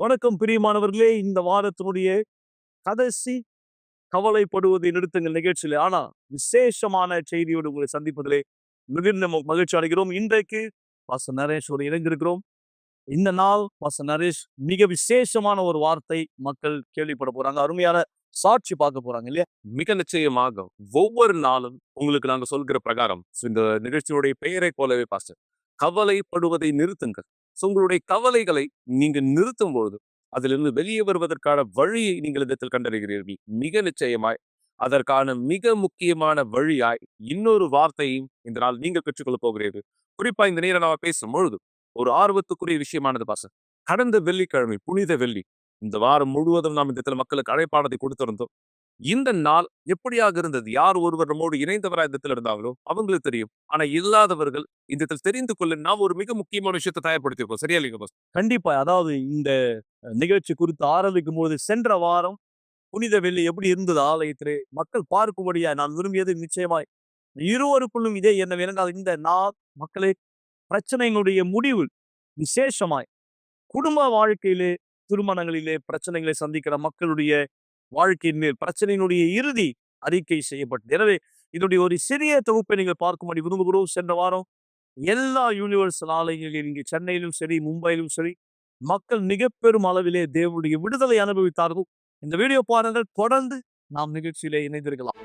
வணக்கம் பிரியமானவர்களே. இந்த வாரத்தினுடைய கடைசி கவலைப்படுவதை நிறுத்துங்கள் நிகழ்ச்சியில விசேஷமான செய்தியோடு உங்களை சந்திப்பதிலே மிகுந்த மகிழ்ச்சி அடைகிறோம். இன்றைக்கு பாஸ்டர் நரேஷோடு இணைந்திருக்கிறோம். இந்த நாள் பாஸ்டர் நரேஷ் மிக விசேஷமான ஒரு வார்த்தை மக்கள் கேள்விப்பட போறாங்க. அருமையான சாட்சி பார்க்க போறாங்க இல்லையா? மிக நிச்சயமாக ஒவ்வொரு நாளும் உங்களுக்கு நாங்க சொல்கிற பிரகாரம் இந்த நிகழ்ச்சியுடைய பெயரை போலவே பாஸ்டர், கவலைப்படுவதை நிறுத்துங்கள். உங்களுடைய கவலைகளை நீங்க நிறுத்தும் பொழுது அதிலிருந்து வெளியே வருவதற்கான வழியை நீங்கள் இடத்தில் கண்டறிகிறீர்கள். மிக நிச்சயமாய் அதற்கான மிக முக்கியமான வழியாய் இன்னொரு வார்த்தையும் இந்த நாள் நீங்கள் பெற்றுக்கொள்ள போகிறீர்கள். குறிப்பா இந்த நேரம் நாம பேசும் பொழுது ஒரு ஆர்வத்துக்குரிய விஷயமானது பாஸ்டர். கடந்த வெள்ளிக்கிழமை புனித வெள்ளி, இந்த வாரம் முழுவதும் நாம் இந்த இடத்துல மக்களுக்கு அழைப்பானதை கொடுத்திருந்தோம். இந்த நாள் எப்படியாக இருந்தது? யார் ஒருவர் நம்மோடு இணைந்தவராக இந்த இடத்துல இருந்தாங்களோ அவங்களுக்கு தெரியும். ஆனா இல்லாதவர்கள் இந்த இடத்தில் தெரிந்து கொள்ள நாம் ஒரு மிக முக்கியமான விஷயத்தை தயார்படுத்தியிருக்கோம். சரியா இல்லைங்க பாஸ்? கண்டிப்பா. இந்த நிகழ்ச்சி குறித்து ஆரம்பிக்கும் போது சென்ற வாரம் புனித வெள்ளி எப்படி இருந்தது ஆலயத்திலே மக்கள் பார்க்கும்படியா நான் விரும்பியது நிச்சயமாய் இருவருக்குள்ளும் இதே என்ன வேணால் இந்த நாள் மக்களே பிரச்சனைகளுடைய முடிவு விசேஷமாய் குடும்ப வாழ்க்கையிலே திருமணங்களிலே பிரச்சனைகளை சந்திக்கிற மக்களுடைய வாழ்க்கையின் மேல் பிரச்சனையினுடைய இறுதி அறிக்கை செய்யப்பட்டது. எனவே இதனுடைய ஒரு சிறிய தொகுப்பை நீங்கள் பார்க்கும்படி விரும்புகிறோம். சென்ற வாரம் எல்லா யூனிவர்சல் ஆலயங்களிலும் இங்கே சென்னையிலும் சரி மும்பையிலும் சரி மக்கள் மிக பெரும் அளவிலே தேவனுடைய விடுதலை அனுபவித்தார்கள். இந்த வீடியோ பாருங்கள், தொடர்ந்து நாம் நிகழ்ச்சியிலே இணைந்திருக்கலாம்.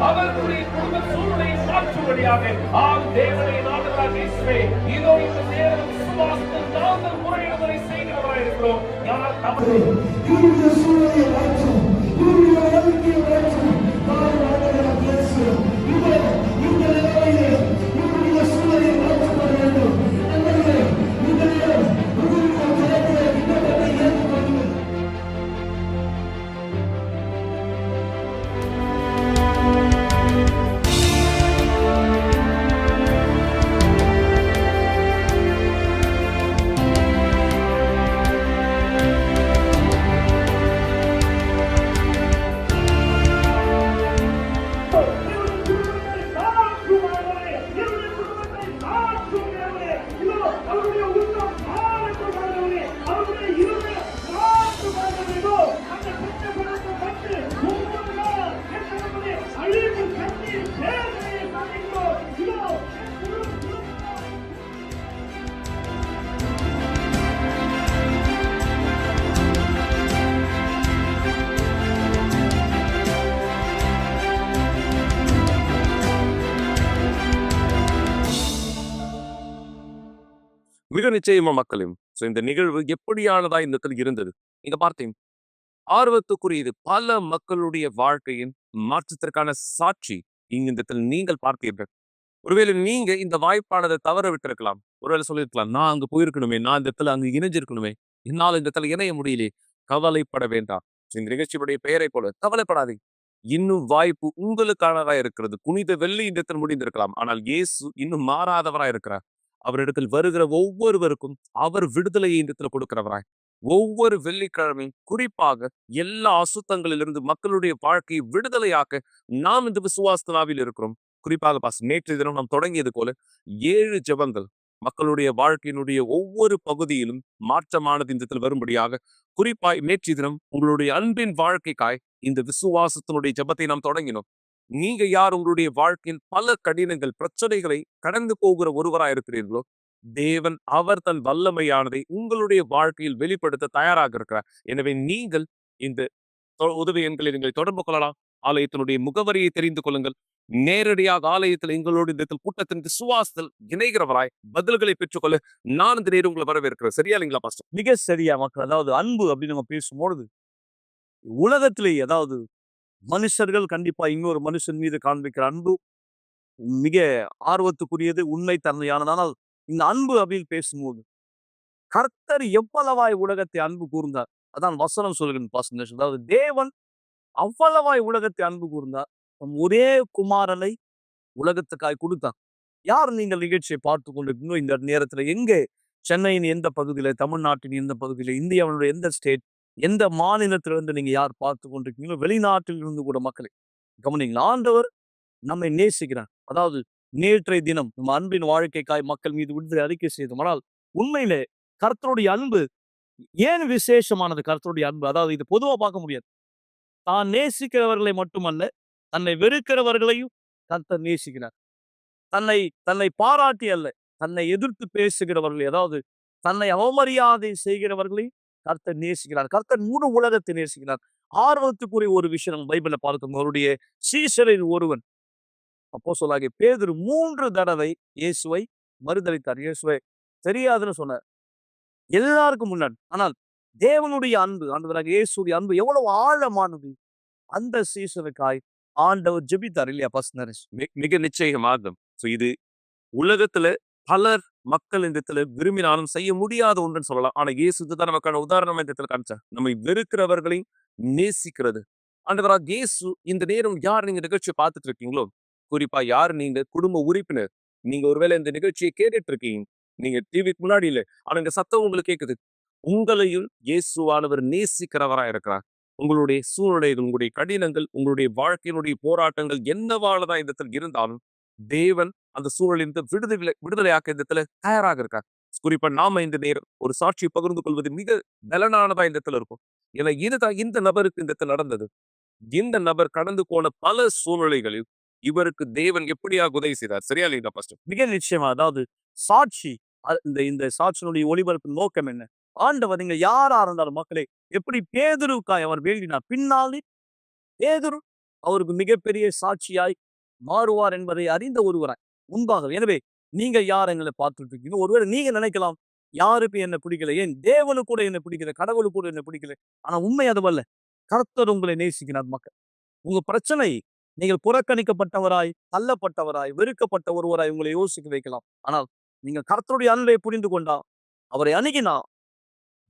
அவர்களுடைய குடும்ப சூழ்நிலையை மாற்றும்படியாக ஆம் தேவனை நாடுகளாக இயேசுவே, இதோ இந்த நேரம் விசுவாசத்தில் நாங்கள் முறையிடுதலை செய்கிறவராய் இருக்கிறோம். யார் தவறு இவருடைய சூழ்நிலையை மாற்றும், இவருடைய வாழ்க்கையை மாற்றும். இந்த நிலைமையிலே இவருடைய சூழ்நிலையை மாற்றப்பட வேண்டும். மிக நிச்சயமா மக்களையும் இந்த நிகழ்வு எப்படியானதா இந்த இடத்துல இருந்தது நீங்க பார்த்தீங்க. ஆர்வத்துக்குரியது பல மக்களுடைய வாழ்க்கையின் மாற்றத்திற்கான சாட்சி இங்க இந்த இடத்துல நீங்கள் பார்த்தீர்கள். ஒருவேளை நீங்க இந்த வாய்ப்பானதை தவற விட்டிருக்கலாம். ஒருவேளை சொல்லியிருக்கலாம், நான் அங்க போயிருக்கணுமே, நான் இந்த இடத்துல அங்க இணைஞ்சிருக்கணுமே, என்னால் இந்த இடத்துல இணைய முடியலையே. கவலைப்பட வேண்டாம். இந்த நிகழ்ச்சியுடைய பெயரை போல கவலைப்படாதீங்க. இன்னும் வாய்ப்பு உங்களுக்கானதா இருக்கிறது. புனித வெள்ளி இந்த இடத்தில் முடிந்திருக்கலாம், ஆனால் இயேசு இன்னும் மாறாதவராய் இருக்கிறார். அவரிடத்தில் வருகிற ஒவ்வொருவருக்கும் அவர் விடுதலையை இந்த இடத்துல கொடுக்கிறவராய் ஒவ்வொரு வெள்ளிக்கிழமையும் குறிப்பாக எல்லா அசுத்தங்களிலிருந்து மக்களுடைய வாழ்க்கையை விடுதலையாக்க நாம் இந்த விசுவாசனாவில் இருக்கிறோம். குறிப்பாக நேற்று தினம் நாம் தொடங்கியது போல 7 ஜெபங்கள் மக்களுடைய வாழ்க்கையினுடைய ஒவ்வொரு பகுதியிலும் மாற்றமானது இந்த இடத்தில் வரும்படியாக குறிப்பாய் நேற்று தினம் உங்களுடைய அன்பின் வாழ்க்கைக்காய் இந்த விசுவாசத்தினுடைய ஜெபத்தை நாம் தொடங்கினோம். நீங்க யார் உங்களுடைய வாழ்க்கையில் பல கடினங்கள், பிரச்சனைகளை கடந்து போகிற ஒருவராய் இருக்கிறீர்களோ, தேவன் அவர் தன் வல்லமையானதை உங்களுடைய வாழ்க்கையில் வெளிப்படுத்த தயாராக இருக்கிறார். எனவே நீங்கள் இந்த உதவி எண்களில் எங்களை தொடர்பு கொள்ளலாம். ஆலயத்தினுடைய முகவரியை தெரிந்து கொள்ளுங்கள். நேரடியாக ஆலயத்தில் எங்களோடு இந்த கூட்டத்தின் விசுவாசத்தில் இணைகிறவராய் பதில்களை பெற்றுக்கொள்ள நான் இந்த நேரம் உங்களை வரவேற்கிறேன். சரியா இல்லைங்களா பாஸ்டர்? மிக சரியா மக்கள். அதாவது அன்பு அப்படின்னு நம்ம பேசும்பொழுது, உலகத்திலே அதாவது மனுஷர்கள் கண்டிப்பா இன்னொரு மனுஷன் மீது காண்பிக்கிற அன்பு மிக ஆர்வத்துக்குரியது, உண்மை தன்மையானது. ஆனால் இந்த அன்பு அப்படின்னு பேசும்போது, கர்த்தர் எவ்வளவாய் உலகத்தை அன்பு கூர்ந்தார். அதான் வசனம் சொல்லுகிறது பாஸ்டர். அதாவது தேவன் அவ்வளவாய் உலகத்தை அன்பு கூர்ந்தார், தம் ஒரே குமாரனை உலகத்துக்காய் கொடுத்தார். யார் நீங்கள் நிகழ்ச்சியை பார்த்து கொண்டிருக்கீங்களோ இந்த நேரத்துல எங்கே, சென்னையின் எந்த பகுதியில, தமிழ்நாட்டின் எந்த பகுதியில, இந்தியாவுடைய எந்த ஸ்டேட், எந்த மாநிலத்திலிருந்து நீங்க யார் பார்த்து கொண்டிருக்கீங்களோ, வெளிநாட்டில் இருந்து கூட மக்களை கவனிங்களா. ஆண்டவர் நம்மை நேசிக்கிறார். அதாவது நேற்றைய தினம் நம்ம அன்பின் வாழ்க்கைக்காய் மக்கள் மீது விடுதலை அறிக்கை செய்தோம். ஆனால் உண்மையிலே கர்த்தருடைய அன்பு ஏன் விசேஷமானது? கர்த்தருடைய அன்பு அதாவது இது பொதுவா பார்க்க முடியாது. தான் நேசிக்கிறவர்களை மட்டுமல்ல, தன்னை வெறுக்கிறவர்களையும் கர்த்தர் நேசிக்கிறார். தன்னை தன்னை பாராட்டி அல்ல, தன்னை எதிர்த்து பேசுகிறவர்களை, அதாவது தன்னை அவமரியாதை செய்கிறவர்களையும் கர்த்தர் நேசிக்கிறார். கர்த்தர் முழு உலகத்தை நேசிக்கிறார். ஆர்வத்துக்குரிய ஒரு விஷயம் நம்ம பைபிள்ல பார்க்கும், அவருடைய சீஷரில் ஒருவன் அப்போஸ்தலனாகிய பேதுரு 3 தடவை இயேசுவை மறுதலித்தார். இயேசுவை தெரியாதுன்னு சொன்னார் எல்லாருக்கும் முன்னாடி. ஆனால் தேவனுடைய அன்பு, ஆண்டவராகிய இயேசுடைய அன்பு எவ்வளவு ஆழமானது. அந்த சீசனுக்காய் ஆண்டவர் ஜெபித்தார் இல்லையா பாஸ்டர்? மிக நிச்சயமாக. இது உலகத்துல பலர் மக்கள் இந்த இடத்துல விரும்பினாலும் செய்ய முடியாத ஒன்றுன்னு சொல்லலாம். ஆனா இயேசு தான் நமக்கான உதாரணமா இந்த இடத்துல காமிச்சார். நம்மை வெறுக்கிறவர்களையும் நேசிக்கிறது. ஆண்டவராக இயேசு இந்த நேரம் யார் நீங்க நிகழ்ச்சியை பார்த்துட்டு இருக்கீங்களோ, குறிப்பா யார் நீங்க குடும்ப உறுப்பினர், நீங்க ஒருவேளை இந்த நிகழ்ச்சியை கேட்டுட்டு இருக்கீங்க, நீங்க டிவிக்கு முன்னாடி இல்லை, ஆனா இந்த சத்தம் உங்களுக்கு கேட்குது. உங்களையும் இயேசுவானவர் நேசிக்கிறவரா இருக்கிறார். உங்களுடைய சூழ்நிலைகள், உங்களுடைய கடினங்கள், உங்களுடைய வாழ்க்கையினுடைய போராட்டங்கள் என்னவானதா இந்த இடத்துல இருந்தாலும் தேவன் அந்த சூழலிருந்து விடுதலையாக்க இந்த இடத்துல தயாராக இருக்கார். குறிப்பா நாம இந்த நேரம் ஒரு சாட்சியை பகிர்ந்து கொள்வது மிக பலனானதா இந்த இடத்துல இருக்கும். ஏன்னா இதுதான் இந்த நபருக்கு இந்த இடத்துல நடந்தது. இந்த நபர் கடந்து போன பல சூழ்நிலைகளில் இவருக்கு தேவன் எப்படியாக உதவி செய்தார். சரியா இல்லைங்களா பாஸ்டர்? மிக நிச்சயமா. அதாவது சாட்சி, இந்த இந்த சாட்சியினுடைய ஒளிபரப்பு நோக்கம் என்ன? ஆண்டவர் நீங்க யாரா இருந்தாலும் மக்களே, எப்படி பேதுருவுக்காய் அவர் வேண்டினார், பின்னாலே பேதுரு அவருக்கு மிகப்பெரிய சாட்சியாய் மாறுவார் என்பதை அறிந்த ஒருவராய் முன்பாக. எனவே நீங்க யார் எங்களை பார்த்துட்டு இருக்கீங்க? ஒருவேளை நீங்க நினைக்கலாம், யாருக்கு என்ன பிடிக்கல, ஏன் தேவனுக்கு கூட என்ன பிடிக்கல, கடவுளுக்கு கூட என்ன பிடிக்கல. ஆனா உண்மை அதுவல்ல. கர்த்தர் உங்களை நேசிக்கிறார். மக்கள் உங்க பிரச்சனை, நீங்கள் புறக்கணிக்கப்பட்டவராய், தள்ளப்பட்டவராய், வெறுக்கப்பட்ட ஒருவராய் உங்களை யோசிக்க வைக்கலாம். ஆனால் நீங்க கர்த்தருடைய அன்பை புரிந்து கொண்டா, அவரை அணுகினா,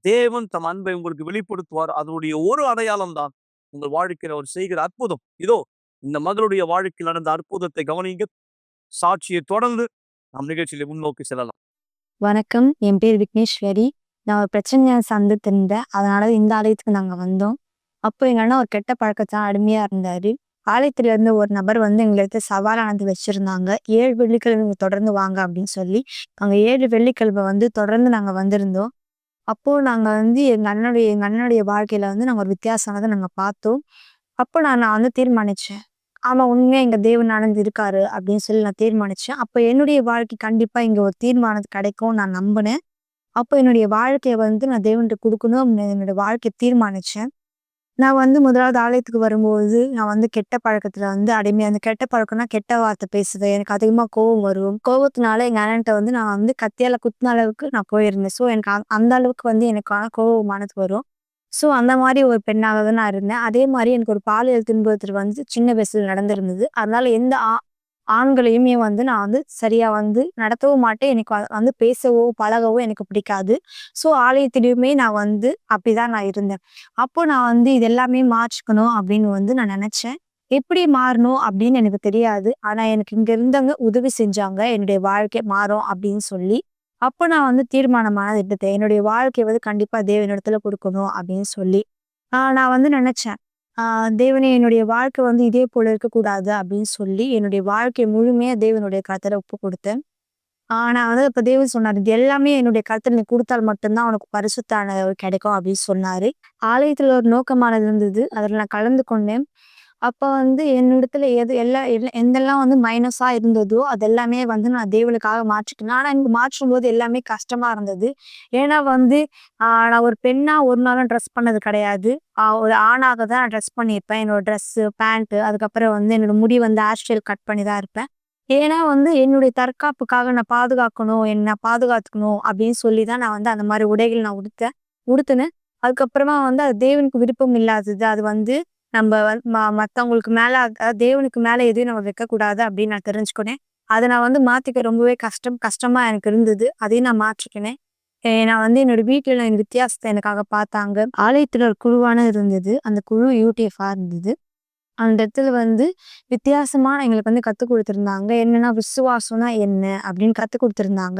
தேவன் தம் அன்பை உங்களுக்கு வெளிப்படுத்துவார். அதனுடைய ஒரு அடையாளம் தான் உங்கள் வாழ்க்கையில் அவர் செய்கிற அற்புதம். இதோ இந்த மகளுடைய வாழ்க்கையில் நடந்த அற்புதத்தை கவனிங்க. சாட்சியை தொடர்ந்து நம் நிகழ்ச்சியில முன்னோக்கி செல்லலாம். வணக்கம், என் பேர் விக்னேஸ்வரி. நான் ஒரு பிரச்சனையை சந்தித்திருந்தேன். அதனால இந்த ஆலயத்துக்கு நாங்க வந்தோம். அப்போ எங்க அண்ணா ஒரு கெட்ட பழக்கத்தான் அடிமையா இருந்தாரு. ஆலயத்துல இருந்து ஒரு நபர் வந்து எங்களுக்கு சவாலானது வச்சிருந்தாங்க. 7 வெள்ளிக்கிழமை தொடர்ந்து வாங்க அப்படின்னு சொல்லி. அங்க 7 வெள்ளிக்கிழமை வந்து தொடர்ந்து நாங்க வந்திருந்தோம். அப்போ நாங்க வந்து எங்க அண்ணனுடைய வாழ்க்கையில வந்து நாங்க ஒரு வித்தியாசமானதை நாங்க பார்த்தோம். அப்போ நான் வந்து தீர்மானிச்சேன், ஆமா உண்மையா எங்க தேவன் நடந்து இருக்காரு அப்படின்னு சொல்லி நான் தீர்மானிச்சேன். அப்போ என்னுடைய வாழ்க்கை கண்டிப்பா இங்க ஒரு தீர்மானம் கிடைக்கும் நான் நம்பினேன். அப்போ என்னுடைய வாழ்க்கையை வந்து நான் தேவன்கிட்ட கொடுக்கணும் அப்படின்னு என்னுடைய வாழ்க்கையை தீர்மானிச்சேன். நான் வந்து முதலாவது ஆலயத்துக்கு வரும்போது நான் வந்து கெட்ட பழக்கத்துல வந்து அடிமையா, அந்த கெட்ட பழக்கம்னா கெட்ட வார்த்தை பேசுவேன். எனக்கு அதிகமா கோவம் வரும். கோவத்தினால எங்க அண்ணன்ட்ட வந்து நான் வந்து கத்தியால குத்துன அளவுக்கு நான் போயிருந்தேன். ஸோ எனக்கு அந்த அளவுக்கு வந்து எனக்கான கோபமானது வரும். ஸோ அந்த மாதிரி ஒரு பெண்ணாக தான் நான் இருந்தேன். அதே மாதிரி எனக்கு ஒரு பாலியல் துன்புறுத்தல் வந்து சின்ன வயசுல நடந்திருந்தது. அதனால எந்த ஆண்களையுமே வந்து நான் வந்து சரியா வந்து நடத்தவும் மாட்டேன். எனக்கு வந்து பேசவோ பழகவோ எனக்கு பிடிக்காது. ஸோ ஆலயத்திலையுமே நான் வந்து அப்படிதான் நான் இருந்தேன். அப்போ நான் வந்து இது எல்லாமே மாற்றிக்கணும் அப்படின்னு வந்து நான் நினைச்சேன். எப்படி மாறணும் அப்படின்னு எனக்கு தெரியாது. ஆனா எனக்கு இங்க இருந்தவங்க உதவி செஞ்சாங்க, என்னுடைய வாழ்க்கை மாறும் அப்படின்னு சொல்லி. அப்போ நான் வந்து தீர்மானமானது எடுத்தேன், என்னுடைய வாழ்க்கையை வந்து கண்டிப்பா தேவனிடத்துல கொடுக்கணும் அப்படின்னு சொல்லி. நான் வந்து நினைச்சேன், தேவனே என்னுடைய வாழ்க்கை வந்து இதே போல இருக்கக்கூடாது அப்படின்னு சொல்லி என்னுடைய வாழ்க்கையை முழுமையா தேவனுடைய கருத்துல ஒப்பு கொடுத்தேன். நான் வந்து இப்ப தேவன் சொன்னாரு, இது எல்லாமே என்னுடைய கருத்துல நீ கொடுத்தால் மட்டும்தான் உனக்கு பரிசுத்தான கிடைக்கும் அப்படின்னு சொன்னாரு. ஆலயத்துல ஒரு நோக்கமானது இருந்தது, அதுல நான் கலந்து கொண்டேன். அப்ப வந்து என்னிடத்துல எது எந்தெல்லாம் வந்து மைனஸா இருந்ததோ அது எல்லாமே வந்து நான் தேவனுக்காக மாற்றிக்கினேன். ஆனா எனக்கு மாற்றும்போது எல்லாமே கஷ்டமா இருந்தது. ஏன்னா வந்து நான் ஒரு பெண்ணா ஒரு நாளும் ட்ரெஸ் பண்ணது கிடையாது. ஒரு ஆணாக தான் நான் ட்ரெஸ் பண்ணியிருப்பேன். என்னோட ட்ரெஸ்ஸு, பேண்ட்டு அதுக்கப்புறம் வந்து என்னோட முடி வந்து ஹேர் ஸ்டைல் கட் பண்ணி தான் இருப்பேன். ஏன்னா வந்து என்னுடைய தற்காப்புக்காக நான் பாதுகாக்கணும், என்ன பாதுகாத்துக்கணும் அப்படின்னு சொல்லி தான் நான் வந்து அந்த மாரி உடைகள் நான் உடுத்துனேன். அதுக்கப்புறமா வந்து அது தேவனுக்கு விருப்பம் இல்லாதது. அது வந்து நம்ப மத்தவங்களுக்கு மேல தேவனுக்கு மேல எதையும் நம்ம வைக்கக்கூடாது அப்படின்னு நான் தெரிஞ்சுக்கினேன். அத நான் வந்து மாத்திக்க ரொம்பவே கஷ்டமா எனக்கு இருந்தது. அதையும் நான் மாற்றிக்கினேன். நான் வந்து என்னோட வீட்ல என் வித்தியாசத்த எனக்காக பார்த்தாங்க. ஆலயத்துல ஒரு குழுவான இருந்தது. அந்த குழு யூடிஎஃப்பா இருந்தது. அந்த இடத்துல வந்து வித்தியாசமா எங்களுக்கு வந்து கத்துக் குடுத்திருந்தாங்க. என்னன்னா, விசுவாசம்னா என்ன? அப்படின்னு கத்துக் குடுத்திருந்தாங்க.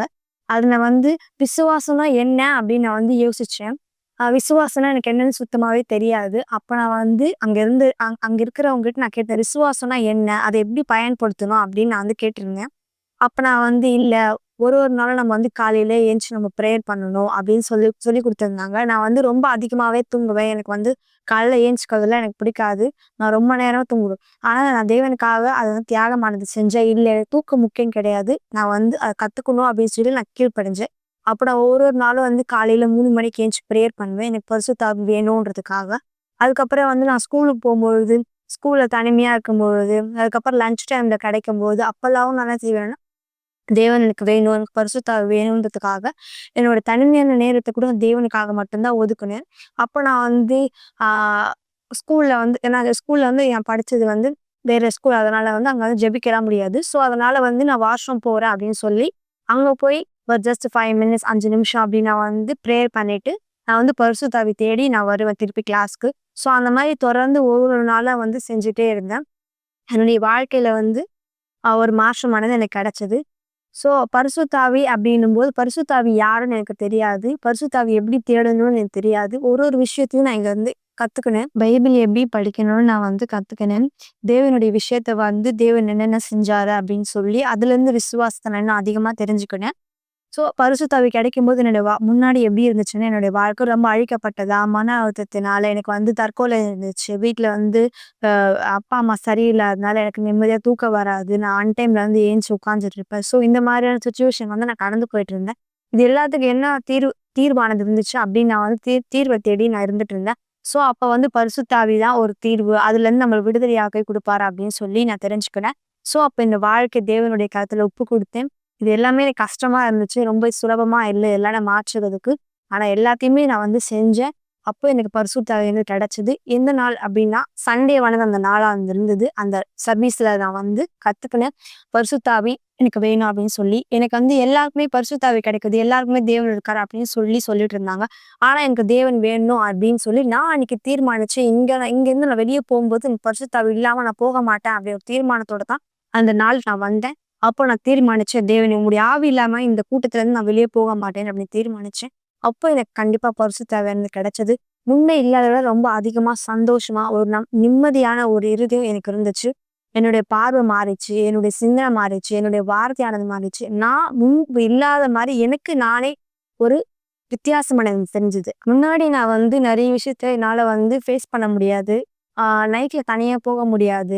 அதுல வந்து விசுவாசம்னா என்ன? அப்படின்னு நான் வந்து யோசிச்சேன். விசுவாசம்னா எனக்கு என்னன்னு சுத்தமாவே தெரியாது. அப்ப நான் வந்து அங்க இருக்கிறவங்ககிட்ட நான் கேட்டேன். விசுவாசம்னா என்ன? அத எப்படி பயன்படுத்தணும்? அப்படின்னு நான் வந்து கேட்டிருந்தேன். அப்ப நான் வந்து இல்ல, ஒரு நாளும் நம்ம வந்து காலையில எந்திச்சு நம்ம ப்ரேயர் பண்ணணும் அப்படின்னு சொல்லிக் குடுத்திருந்தாங்க. நான் வந்து ரொம்ப அதிகமாவே தூங்குவேன். எனக்கு வந்து காலையில ஏந்திச்சுக்கிறதுலாம் எனக்கு பிடிக்காது. நான் ரொம்ப நேரம் தூங்குவேன். ஆனா நான் தேவனுக்காக அத வந்து தியாகமானது செஞ்சேன். இல்ல எனக்கு தூக்கம் முக்கியம் கிடையாது. நான் வந்து அத கத்துக்கணும் அப்படின்னு சொல்லி நான் கீழ்ப்படிஞ்சேன். அப்ப நான் ஒரு நாளும் வந்து காலையில 3 மணிக்கு எந்திச்சு ப்ரேயர் பண்ணுவேன். எனக்கு பரிசுத்த ஆவி வேணுன்றதுக்காக. அதுக்கப்புறம் வந்து நான் ஸ்கூலுக்கு போம்பொழுது, ஸ்கூல்ல தனிமையா இருக்கும்பொழுது, அதுக்கப்புறம் லஞ்ச் டைம்ல கிடைக்கும்போது, அப்பல்லாம் நான் என்ன செய்வேன்னா தேவன் எனக்கு வேணும். எனக்கு பரிசுத்த ஆவி வேணுன்றதுக்காக, என்னோட தனிமையான நேரத்த கூட தேவனுக்காக மட்டும் தான் ஒதுக்குனேன். அப்ப நான் வந்து ஆ ஸ்கூல்ல வந்து ஏன்னா ஸ்கூல்ல வந்து நான் படிச்சது வந்து வேற ஸ்கூல். அதனால வந்து அங்க வந்து ஜெபிக்கலாம் முடியாது. ஸோ, அதனால வந்து நான் வாஷ்ரூம் போறேன் அப்படின்னு சொல்லி, அங்க போய் ஒரு ஜஸ்ட் 5 மினிட்ஸ் 5 நிமிஷம் அப்படி நான் வந்து ப்ரேயர் பண்ணிட்டு, நான் வந்து பரிசுத்த ஆவி தேடி நான் வருவேன் திருப்பி கிளாஸ்க்கு. ஸோ, அந்த மாரி தொடர்ந்து ஒவ்வொரு நாளா வந்து செஞ்சுட்டே இருந்தேன். என்னுடைய வாழ்க்கையில வந்து ஒரு மாற்றமானது எனக்கு கிடைச்சது. ஸோ, பரிசுத்த ஆவி அப்படின்னும்போது, பரிசுத்த ஆவி யாருன்னு எனக்கு தெரியாது. பரிசுத்த ஆவி எப்படி தேடணும்னு எனக்கு தெரியாது. ஒரு விஷயத்தையும் நான் இங்க வந்து கத்துக்கினேன். பைபிள் எப்படி படிக்கணும்னு நான் வந்து கத்துக்கினேன். தேவனுடைய விஷயத்த வந்து தேவன் என்னென்ன செஞ்சாரு அப்படின்னு சொல்லி, அதுலேருந்து விசுவாசத்த நான் இன்னும் அதிகமா தெரிஞ்சுக்கினேன். ஸோ, பரிசுத்த ஆவி கிடைக்கும்போது என்னோட முன்னாடி எப்படி இருந்துச்சுன்னா, என்னுடைய வாழ்க்கை ரொம்ப அழிக்கப்பட்டதா, மன அழுத்தத்தினால எனக்கு வந்து தற்கொலை இருந்துச்சு. வீட்ல வந்து அப்பா, அம்மா சரியில்லாதனால எனக்கு நிம்மதியா தூக்கம் வராது. நான் அன்டைம்ல வந்து ஏந்திச்சு உட்கார்ந்துட்டு இருப்பேன். ஸோ, இந்த மாதிரியான சிச்சுவேஷன் வந்து நான் கடந்து போயிட்டு இருந்தேன். இது எல்லாத்துக்கும் என்ன தீர்வானது இருந்துச்சு அப்படின்னு நான் வந்து தீர்வ தேடி நான் இருந்துட்டு இருந்தேன். ஸோ, அப்ப வந்து பரிசுத்த ஆவி தான் ஒரு தீர்வு. அதுலேருந்து நம்மள விடுதலையாக்கி குடுப்பாரு அப்படின்னு சொல்லி நான் தெரிஞ்சுக்கினேன். ஸோ, அப்ப இந்த வாழ்க்கை தேவனுடைய கரத்துல ஒப்பு குடுத்தேன். இது எல்லாமே எனக்கு கஷ்டமா இருந்துச்சு. ரொம்ப சுலபமா இல்ல எல்லாம் மாற்றுறதுக்கு. ஆனா எல்லாத்தையுமே நான் வந்து செஞ்சேன். அப்போ எனக்கு பரிசுத்த ஆவி வந்து கிடைச்சது. எந்த நாள் அப்படின்னா, சண்டே வந்து அந்த நாளா இருந்தது. அந்த சர்வீஸ்ல நான் வந்து கத்துக்கினேன். பரிசுத்த ஆவி எனக்கு வேணும் அப்படின்னு சொல்லி. எனக்கு வந்து எல்லாருக்குமே பரிசுத்த ஆவி கிடைக்குது. எல்லாருக்குமே தேவன் இருக்காரு அப்படின்னு சொல்லிட்டு இருந்தாங்க. ஆனா எனக்கு தேவன் வேணும் அப்படின்னு சொல்லி நான் அன்னைக்கு தீர்மானிச்சேன். இங்கேருந்து நான் வெளிய போகும்போது எனக்கு பரிசுத்த ஆவி இல்லாம நான் போக மாட்டேன் அப்படி ஒரு தீர்மானத்தோட தான் அந்த நாள் நான் வந்தேன். அப்போ நான் தீர்மானிச்சேன். தேவனே உம்முடைய ஆவி இல்லாம இந்த கூட்டத்துல இருந்து நான் வெளிய போக மாட்டேன் அப்படின்னு தீர்மானிச்சேன். அப்போ எனக்கு கண்டிப்பா பரிசுத்த ஆவி வந்து கிடைச்சது. முன்ன இல்லாத விட ரொம்ப அதிகமா சந்தோஷமா ஒரு நிம்மதியான ஒரு இருதயம் எனக்கு இருந்துச்சு. என்னுடைய பார்வை மாறிச்சு. என்னுடைய சிந்தனை மாறிச்சு. என்னுடைய வார்த்தையானது மாறிச்சு. நான் முன்பு இல்லாத மாரி எனக்கு நானே ஒரு வித்தியாசம் எனக்கு தெரிஞ்சது. முன்னாடி நான் வந்து நிறைய விஷயத்த என்னால வந்து ஃபேஸ் பண்ண முடியாது. நைட்ல தனியா போக முடியாது.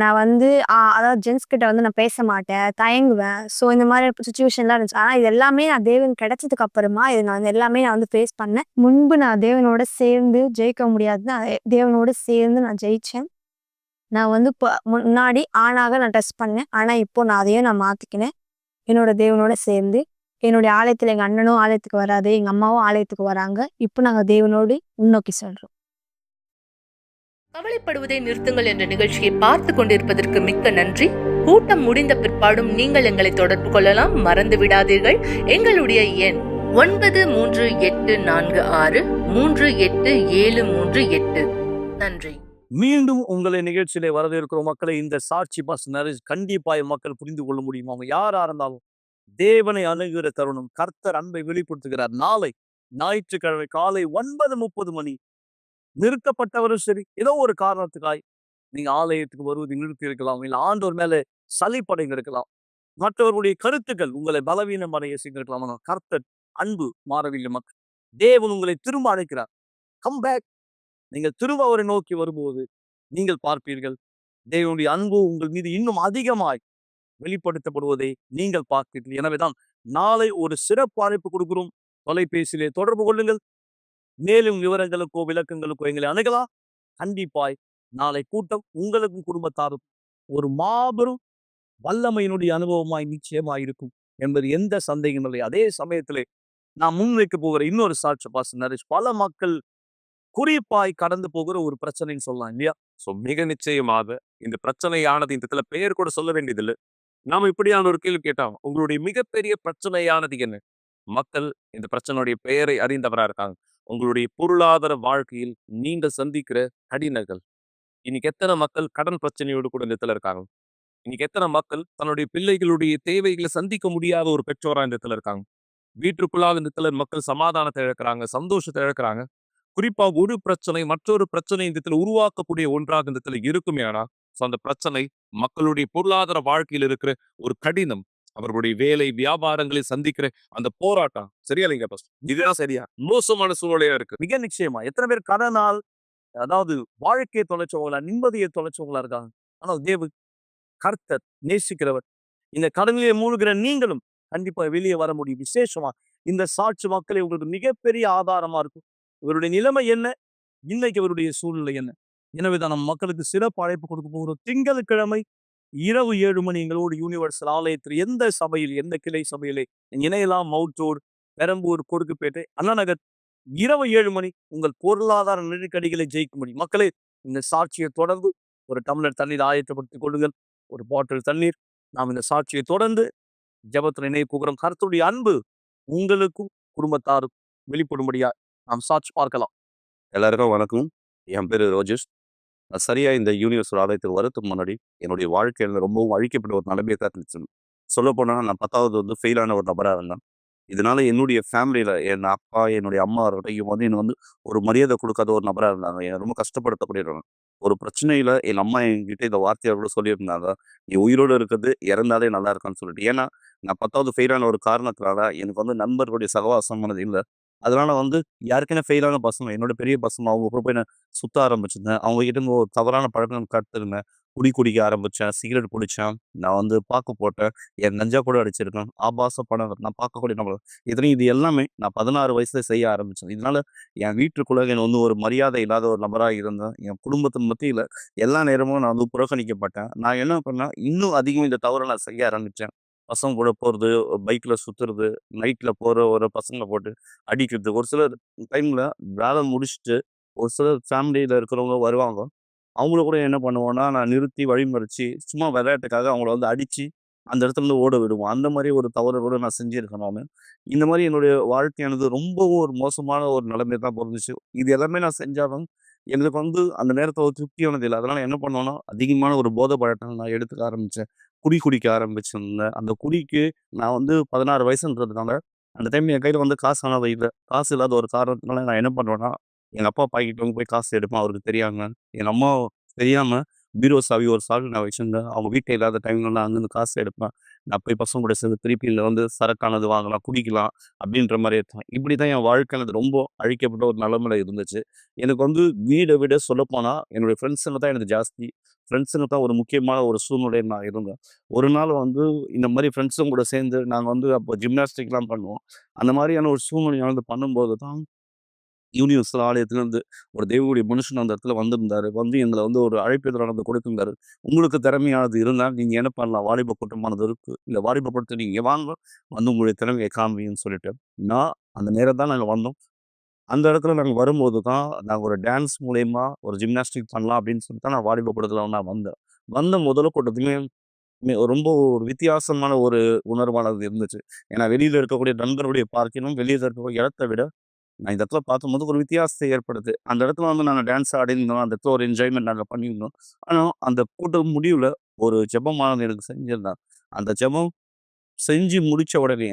நான் வந்து அதாவது ஜென்ஸ் கிட்ட வந்து நான் பேச மாட்டேன். தயங்குவேன். ஸோ, இந்த மாரி சிச்சுவேஷன்லாம் இருந்துச்சு. ஆனா இது எல்லாமே நான் தேவன் கிடைச்சதுக்கு அப்புறமா இது நான் எல்லாமே நான் வந்து ஃபேஸ் பண்ணேன். முன்பு நான் தேவனோட சேர்ந்து ஜெயிக்க முடியாது. நான் தேவனோட சேர்ந்து நான் ஜெயிச்சேன். நான் வந்து முன்னாடி ஆணாக நான் ட்ரெஸ் பண்ணேன். ஆனா இப்போ நான் அதையும் நான் மாத்திக்கினேன். என்னோட தேவனோட சேர்ந்து. என்னுடைய ஆலயத்துல எங்க அண்ணனும் ஆலயத்துக்கு வராரு. எங்க அம்மாவும் ஆலயத்துக்கு வராங்க. இப்போ நாங்க தேவனோடு முன்னோக்கி செல்றோம். கவலைப்படுவதை நிறுத்துங்கள் என்ற நிகழ்ச்சியை பார்த்து கொண்டிருப்பதற்கு மிக்க நன்றி. கூட்டம் முடிந்த பிற்பாடும் நீங்கள் எங்களை தொடர்பு கொள்ளலாம். மறந்து விடாதீர்கள். எங்களுடைய எண் 9386387738. நன்றி. மீண்டும் உங்களை நிகழ்ச்சியிலே வரவேற்கிறோம் மக்களை. இந்த சாட்சி பஸ் நிறைய கண்டிப்பாய் மக்கள் புரிந்து கொள்ள முடியும். அவங்க யாரா இருந்தாலும் தேவனை அணுகிற தருணம். கர்த்தர் அன்பை வெளிப்படுத்துகிறார். நாளை ஞாயிற்றுக்கிழமை காலை 9:30 மணி நிறுத்தப்பட்டவரும் சரி, ஏதோ ஒரு காரணத்துக்காய் நீங்க ஆலயத்துக்கு வருவதை நிறுத்தி இருக்கலாம். இல்ல ஆண்டவர் மேல சலிப்படைந்து இருக்கலாம். மற்றவர்களுடைய கருத்துக்கள் உங்களை பலவீனம் அடைய செய்திருக்கலாம். ஆனால் கர்த்தர் அன்பு மாறவில்லை மக்கள். தேவன் உங்களை திரும்ப அழைக்கிறார். Come back. நீங்கள் திரும்ப அவரை நோக்கி வரும்போது நீங்கள் பார்ப்பீர்கள். தேவனுடைய அன்பு உங்கள் மீது இன்னும் அதிகமாய் வெளிப்படுத்தப்படுவதை நீங்கள் பார்ப்பீர்கள். எனவேதான் நாளை ஒரு சிறப்பு அழைப்பு கொடுக்கிறோம். தொலைபேசியிலே தொடர்பு கொள்ளுங்கள். மேலும் விவரங்களுக்கோ விளக்கங்களுக்கோ எங்களை அணுகலாம். கண்டிப்பாய் நாளை கூட்டம் உங்களுக்கும் குடும்பத்தாரும் ஒரு மாபெரும் வல்லமையினுடைய அனுபவமாய் நிச்சயமாய் இருக்கும் என்பது எந்த சந்தேகம் இல்லை. அதே சமயத்திலே நான் முன்வைக்க போகிற இன்னொரு சாட்சி பாஸ்டர் நரேஷ், பல மக்கள் குறிப்பாய் கடந்து போகிற ஒரு பிரச்சனைன்னு சொல்லலாம் இல்லையா? ஸோ மிக நிச்சயமாக இந்த பிரச்சனையானது இந்த இடத்துல பெயர் கூட சொல்ல வேண்டியதில்லை. நாம இப்படியான ஒரு கேள்வி கேட்டா, உங்களுடைய மிகப்பெரிய பிரச்சனையானது என்ன? மக்கள் இந்த பிரச்சனையுடைய பெயரை அறிந்தவரா இருக்காங்க. உங்களுடைய பொருளாதார வாழ்க்கையில் நீங்க சந்திக்கிற கடினங்கள். இன்னைக்கு எத்தனை மக்கள் கடன் பிரச்சனையோடு கூட இந்த இடத்துல இருக்காங்க? இன்னைக்கு எத்தனை மக்கள் தன்னுடைய பிள்ளைகளுடைய தேவைகளை சந்திக்க முடியாத ஒரு பெற்றோரா இந்த இடத்துல இருக்காங்க? வீட்டுக்குள்ளாக இந்த இடத்துல மக்கள் சமாதானத்தை இழக்கிறாங்க, சந்தோஷத்தை இழக்கிறாங்க. குறிப்பா ஒரு பிரச்சனை மற்றொரு பிரச்சனை இந்த இடத்துல உருவாக்கக்கூடிய ஒன்றாக இந்த இடத்துல இருக்குமே ஆனா, ஸோ அந்த பிரச்சனை மக்களுடைய பொருளாதார வாழ்க்கையில் இருக்கிற ஒரு கடினம், அவர்களுடைய வேலை, வியாபாரங்களில் சந்திக்கிற அந்த போராட்டம். சரியா இல்லைங்க பாஸ்டர்? இதுதான் சரியா? மோசமான சூழ்நிலையா இருக்கு. மிக நிச்சயமா எத்தனை பேர் கடனால், அதாவது வாழ்க்கையை தொலைச்சவங்களா, நிம்மதியை தொலைச்சவங்களா இருக்காங்க. ஆனால் கர்த்தர் நேசிக்கிறவர். இந்த கடலிலே மூழ்கிற நீங்களும் கண்டிப்பா வெளியே வர முடியும். விசேஷமா இந்த சாட்சி மக்களை உங்களுக்கு மிகப்பெரிய ஆதாரமா இருக்கும். இவருடைய நிலைமை என்ன, இன்னைக்கு இவருடைய சூழ்நிலை என்ன. எனவேதான் நம்ம மக்களுக்கு சிறப்பு அழைப்பு கொடுக்க போகிறோம். திங்கட்கிழமை இரவு 7 மணி எங்களோடு யூனிவர்சல் ஆலயத்தில் எந்த சபையில், எந்த கிளை சபையிலே இணையலாம். மவுட்டோர், பெரம்பூர், கொடுக்குப்பேட்டை, அண்ணா நகர். இரவு 7 மணி உங்கள் பொருளாதார நெருக்கடிகளை ஜெயிக்க முடியும். மக்களே, இந்த சாட்சியை தொடர்ந்து ஒரு டம்ளர் தண்ணீர் ஆயத்தப்படுத்திக் கொள்ளுங்கள், ஒரு பாட்டில் தண்ணீர். நாம் இந்த சாட்சியை தொடர்ந்து ஜெபத்தில் இணைய போகிறோம். கர்த்தருடைய அன்பு உங்களுக்கும் குடும்பத்தாருக்கும் வெளிப்படும்படியா நாம் சாட்சி பார்க்கலாம். எல்லாருக்கும் வணக்கம். என் பேரு ரோஜேஷ். நான் சரியா இந்த யூனிவர்சல் ஆலயத்துக்கு வரதுக்கு முன்னாடி என்னுடைய வாழ்க்கையில ரொம்பவும் அழிக்கப்பட்ட ஒரு நிலைமையை தான் இருந்துச்சு. சொல்லப்போனா நான் 10வது வந்து ஃபெயிலான ஒரு நபரா இருந்தேன். இதனால என்னுடைய ஃபேமிலியில என் அப்பா, என்னுடைய அம்மா இருக்கட்டும், இவங்க வந்து என்ன வந்து ஒரு மரியாதை கொடுக்காத ஒரு நபரா இருந்தாங்க. என்னை ரொம்ப கஷ்டப்படுத்தக்கூடியவங்க. ஒரு பிரச்சனையில என் அம்மா என்கிட்ட இந்த வார்த்தையை கூட சொல்லியிருந்தாங்க. "நீ உயிரோடு இருக்கிறது இறந்தாலே நல்லா இருக்கான்னு" சொல்லிட்டு. ஏன்னா நான் 10வது ஃபெயிலான ஒரு காரணத்தினால எனக்கு வந்து நண்பர்களுடைய சகவாசமானது இல்ல. அதனால வந்து யாருக்குன்னா ஃபெயிலான பசங்க, என்னோட பெரிய பசங்க அவங்க கூட போய் நான் சுத்த ஆரம்பிச்சிருந்தேன். அவங்க கிட்ட இருந்து ஒரு தவறான பழக்கம் கத்துருந்தேன். குடிக்க ஆரம்பிச்சேன், சிகரெட் குடிச்சேன், நான் வந்து பாக்கு போட்டேன், என் கஞ்சா கூட அடிச்சிருக்கேன், ஆபாச படம் நான் பார்க்கக்கூடிய நபர். இது எல்லாமே நான் 16 வயசுல செய்ய ஆரம்பிச்சேன். இதனால என் வீட்டுக்குள்ள என்ன வந்து ஒரு மரியாதை இல்லாத ஒரு நபரா இருந்தேன். என் குடும்பத்தின் மத்தியில எல்லா நேரமும் நான் வந்து புறக்கணிக்கப்பட்டேன். நான் என்ன பண்ணேன், இன்னும் அதிகம் இந்த தவறை நான் செய்ய ஆரம்பிச்சேன். பசங்க கூட போறது, பைக்ல சுத்துறது, நைட்ல போற ஒரு பசங்கள போட்டு அடிக்கிறது. ஒரு சிலர் டைம்ல வேலை முடிச்சுட்டு ஒரு சிலர் ஃபேமிலியில இருக்கிறவங்க வருவாங்க. அவங்கள கூட என்ன பண்ணுவோம்னா, நான் நிறுத்தி வழிமறிச்சு, சும்மா விளையாட்டுக்காக அவங்கள வந்து அடிச்சு, அந்த இடத்துலருந்து ஓட விடுவோம். அந்த மாரி ஒரு தவறு கூட நான் செஞ்சிருக்கேன் நானு. இந்த மாரி என்னுடைய வாழ்க்கையானது ரொம்பவும் ஒரு மோசமான ஒரு நிலைமைய தான் பொறந்துச்சு. இது எல்லாமே நான் செஞ்சாலும், எங்களுக்கு வந்து அந்த நேரத்துல ஒரு திருப்தியானது இல்ல. அதனால என்ன பண்ணோம்னா, அதிகமான ஒரு போதை பழக்கம் நான் எடுத்துக்க ஆரம்பிச்சேன். குடிக்க ஆரம்பிச்சிருந்தேன். அந்த குடிக்கு நான் வந்து 16 வயசுன்றதுனால, அந்த டைம்ல என் கையில வந்து காசு ஆனது இல்ல. காசு இல்லாத ஒரு காரணத்தினால நான் என்ன பண்ணுவேன்னா, எங்க அப்பா பாக்கெட்ல வந்து போய் காசு எடுப்பேன் அவருக்கு தெரியாம. எங்க அம்மா தெரியாம பீரோ சாவி ஒரு சாவி நான் வச்சிருந்தேன். அவங்க வீட்ல இல்லாத டைம்ல நான் அங்கருந்து காசு எடுப்பேன். நான் போய் பசங்க கூட சேர்ந்து திருப்பி இதுல வந்து சரக்கானது வாங்கலாம், குடிக்கலாம் அப்படின்ற மாரி இருந்தேன். இப்படிதான் என் வாழ்க்கையானது ரொம்ப அழிக்கப்பட்ட ஒரு நிலைமையில இருந்துச்சு. எனக்கு வந்து வீட விட சொல்லப்போனா, என்னுடைய ஃப்ரெண்ட்ஸுங்க தான் எனக்கு ஜாஸ்தி. ஃப்ரெண்ட்ஸுங்க தான் ஒரு முக்கியமான ஒரு சூழ்நிலையில நான் இருந்தேன். ஒரு நாள் வந்து இந்த மாரி ஃப்ரெண்ட்ஸுங்க கூட சேர்ந்து நாங்க வந்து அப்போ ஜிம்னாஸ்டிக்லாம் பண்ணுவோம். அந்த மாரியான ஒரு சூழ்நிலையானது பண்ணும்போது தான் யூனிவர்சல் ஆலயத்திலிருந்து ஒரு தேவனுடைய மனுஷன் அந்த இடத்துல வந்திருந்தாரு. வந்து எங்கள வந்து ஒரு அழைப்பிதழானது கொடுத்திருந்தாரு. உங்களுக்கு திறமையானது இருந்தா நீங்க என்ன பண்ணலாம்? வாலிப கூட்டமானது இருக்கு. இந்த வாலிப கூட்டத்த நீங்க வாங்க. வந்து உங்களுடைய திறமைய காண்பிங்கன்னு சொல்லிட்டு. நான் அந்த நேரம் தான் நாங்க வந்தோம். அந்த இடத்துல நாங்க வரும்போது தான், நாங்க ஒரு டான்ஸ் மூலியமா ஒரு ஜிம்னாஸ்டிக் பண்ணலாம் அப்படின்னு சொல்லிட்டு தான் நான் வாலிப கூட்டத்துல நான் வந்தேன். வந்த முதல் கூட்டத்துலயுமே ரொம்ப ஒரு வித்தியாசமான ஒரு உணர்வானது இருந்துச்சு. ஏன்னா வெளியில இருக்கக்கூடிய நண்பர்களுடைய பார்க்கிலும், வெளியில இருக்கக்கூடிய இடத்த விட நான் இந்த இடத்துல பார்க்கும்போது ஒரு வித்தியாசத்தை ஏற்படுது. அந்த இடத்துல வந்து நாங்க டான்ஸ் ஆடியிருந்தோம். அந்த இடத்துல ஒரு என்ஜாய்மெண்ட் நாங்க பண்ணியிருந்தோம். ஆனா, அந்த கூட்டம் முடிவுல ஒரு ஜெபமானது எனக்கு செஞ்சிருந்தாங்க. அந்த ஜெபம் செஞ்சு முடிச்ச உடனே,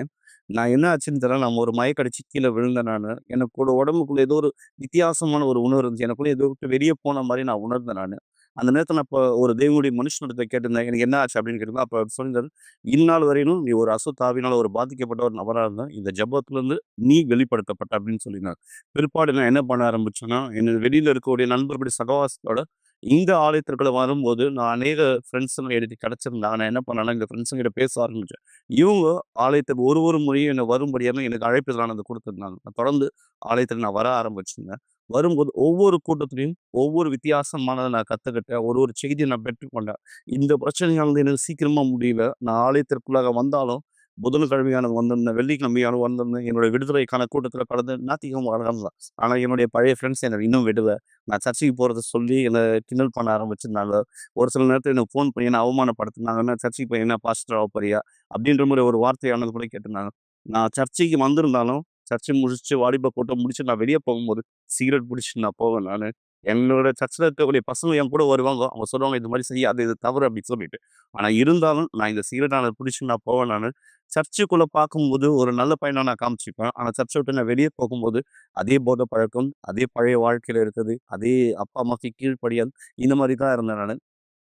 நான் என்ன ஆச்சுன்னு தெரியல. நான் ஒரு மயக்கம் அடிச்சு கீழ விழுந்தேன் நானு. எனக்குள்ள உடம்புக்குள்ள ஏதோ ஒரு வித்தியாசமான ஒரு உணர்வு இருந்துச்சு. எனக்குள்ள ஏதோ விட்டு வெளிய போன மாரி நான் உணர்ந்தேன் நானு. அந்த நேரத்துல நான் இப்ப ஒரு தேவனுடைய மனுஷனிடத்த கேட்டிருந்தேன். எனக்கு என்ன ஆச்சு அப்படின்னு கேட்டிருந்தேன். அப்ப அவர் சொல்லியிருந்தாரு, "இந்நாள் வரையிலும் நீ ஒரு அசுத்த ஒரு பாதிக்கப்பட்ட ஒரு நபரா இருந்த. இந்த ஜெபத்திலிருந்து நீ வெளிப்படுத்தப்பட்ட" அப்படின்னு சொல்லியிருந்தார். பிற்பாடு நான் என்ன பண்ண ஆரம்பிச்சேன்னா, வெளியில இருக்கக்கூடிய நண்பர்களுடைய சகவாசத்தோட இந்த ஆலயத்திற்குள்ள வரும்போது நான் அநேக ஃப்ரெண்ட்ஸுங்க எனக்கு கிடைச்சிருந்தாங்க. நான் என்ன பண்ணேன்னா, இந்த ஃப்ரெண்ட்ஸுங்கிட்ட பேச ஆரம்பிச்சேன். இவங்க ஆலயத்துக்கு ஒரு முறையும் என்னை வரும்படியாக எனக்கு அழைப்பிதழானது குடுத்திருந்தாங்க. நான் தொடர்ந்து ஆலயத்துக்கு நான் வர ஆரம்பிச்சேங்க. வரும்போது ஒவ்வொரு கூட்டத்திலயும் ஒவ்வொரு வித்தியாசமானத நான் கத்துக்கிட்டேன். ஒரு செய்திய நான் பெற்றுக்கொண்டேன். இந்த பிரச்சனையானது எனக்கு சீக்கிரமா முடியல. நான் ஆலயத்திற்குள்ளாக வந்தாலும் புதன்கிழமையானது வந்திருந்தேன், வெள்ளிக்கிழமையானது வந்திருந்தேன். என்னுடைய விடுதலைக்கான கூட்டத்தில கலந்து ஞாயிற்றுக்கிழமை கலந்தேன். ஆனா என்னுடைய பழைய ஃப்ரெண்ட்ஸ் என்ன இன்னும் விடல. நான் சர்ச்சுக்கு போறத சொல்லி என்ன கிண்டல் பண்ண ஆரம்பிச்சிருந்தாங்க. ஒரு சில நேரத்தில எனக்கு ஃபோன் பண்ணி என்ன அவமானப்படுத்துனாங்க. "என்ன சர்ச்சுக்கு போய் என்ன பாஸ்டர் ஆவ போறியா?" அப்படின்ற மாரி ஒரு வார்த்தையானது கூட கேட்டிருந்தாங்க. நான் சர்ச்சுக்கு வந்திருந்தாலும், சர்ச்சை முடிச்சுட்டு வாலிப கூட்டம் முடிச்சு நான் வெளிய போகும்போது, சிகரெட் புடிச்சுட்டு நான் போவேன் நானு. என்னோட சர்ச்ல இருக்கக்கூடிய பசங்க என் கூட வருவாங்க. அவங்க சொல்லுவாங்க, "இது மாரி செய்யாத, இது தவறு" அப்படின்னு சொல்லிட்டு. ஆனா இருந்தாலும் நான் இந்த சிகரெட்டானத புடிச்சுட்டு நான் போவேன் நானு. சர்ச்சுக்குள்ள பார்க்கும்போது ஒரு நல்ல பையனா நான் காமிச்சுப்பேன். ஆனா சர்ச்ச விட்டு நான் வெளிய போகும்போது, அதே போதை பழக்கம், அதே பழைய வாழ்க்கையில இருக்குது, அதே அப்பா, அம்மாக்கு கீழ்ப்படியாது, இந்த மாரி தான் இருந்தேன் நானு.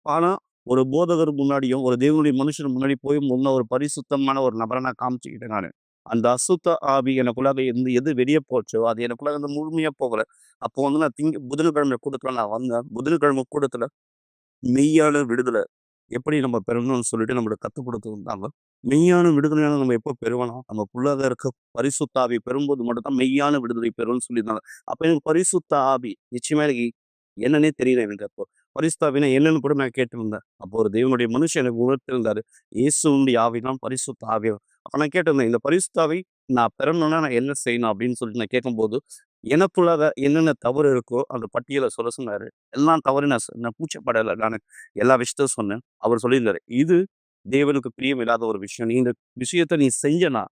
ஆனா, ஒரு போதகர் முன்னாடியும், ஒரு தேவனுடைய மனுஷன் முன்னாடி போய் முன்ன ஒரு பரிசுத்தமான ஒரு நபரா நான் காமிச்சுக்கிட்டேன் நானு. அந்த அசுத்த ஆவி எனக்குள்ளாக இருந்து எது வெளிய போச்சோ, அது எனக்குள்ளாக இருந்து முழுமையா போகல. அப்போ வந்து நான் புதன்கிழமை கூட்டத்துல நான் வந்தேன். புதன்கிழமை கூட்டத்துல மெய்யான விடுதலை எப்படி நம்ம பெறணும்னு சொல்லிட்டு நம்மளுக்கு கத்துக் குடுத்துருந்தாங்க. மெய்யான விடுதலையான நம்ம எப்போ பெறுவோம்னா, நமக்குள்ளாக இருக்க பரிசுத்த ஆவி பெறும்போது மட்டும் தான் மெய்யான விடுதலை பெறும்னு சொல்லியிருந்தாங்க. அப்ப எனக்கு பரிசுத்த ஆவி நிச்சயமா எனக்கு என்னன்னே தெரியல எனக்கு அப்போ. பரிசுத்த ஆவினா என்னன்னு கூட நான் கேட்டிருந்தேன். அப்போ ஒரு தேவனுடைய மனுஷன் எனக்கு உணர்த்திருந்தாரு. இயேசுவுடைய ஆவி தான் பரிசுத்த ஆவி. அப்ப நான் கேட்டிருந்தேன், இந்த பரிசுத்த ஆவி நான் பெறணும்னா நான் என்ன செய்யணும் அப்படின்னு சொல்லிட்டு நான் கேட்கும்போது, எனக்குள்ளாக என்னென்ன தவறு இருக்கோ அந்த பட்டியல சொல்ல சொன்னாரு. எல்லாம் தவறு நான் கூச்சப்படல. நானு எல்லா விஷயத்தையும் சொன்னேன். அவர் சொல்லியிருந்தாரு, "இது தேவனுக்கு பிரியமில்லாத ஒரு விஷயம். நீ இந்த விஷயத்த நீ செஞ்சனா,